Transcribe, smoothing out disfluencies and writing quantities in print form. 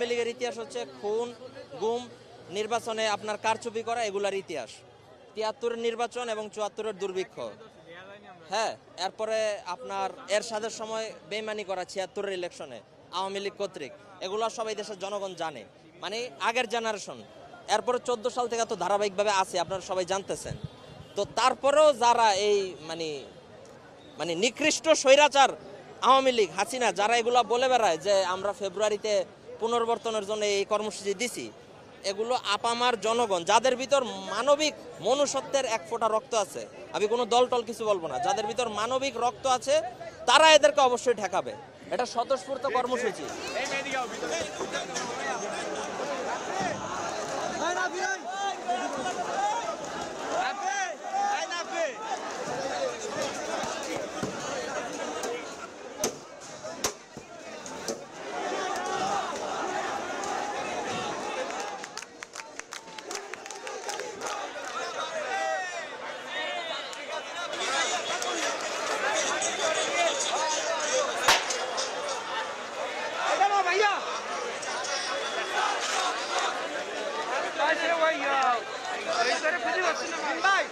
আওয়ামী লীগের ইতিহাস হচ্ছে খুন, গুম, নির্বাচনে আপনার কারচুপি করা, এগুলার ইতিহাস। ৭৩-এর নির্বাচন এবং ৭৪-এর দুর্ভিক্ষ, হ্যাঁ, এরপরে আপনার এরশাদের সময় বেইমানি করা ৭৬-এর ইলেকশনে আওয়ামী লীগ কর্তৃক, এগুলো সবাই দেশের জনগণ জানে, মানে আগের জেনারেশন। এরপরে ১৪ সাল থেকে তো ধারাবাহিকভাবে আছে, আপনারা সবাই জানতেছেন। তো তারপরেও যারা এই মানে নিকৃষ্ট স্বৈরাচার আওয়ামী লীগ, হাসিনা, যারা এগুলা বলে বেড়ায় যে আমরা ফেব্রুয়ারিতে পুনর্বর্তনের জন্য এই কর্মসূচি দিছি, এগুলো আপামার জনগণ, যাদের ভিতর মানবিক মনুষ্যত্বের এক ফোঁটা রক্ত আছে, আমি কোনো দল টল কিছু বলবো না, যাদের ভিতর মানবিক রক্ত আছে তারা এদেরকে অবশ্যই ঠেকাবে। এটা স্বতঃস্ফূর্ত কর্মসূচি। Vai,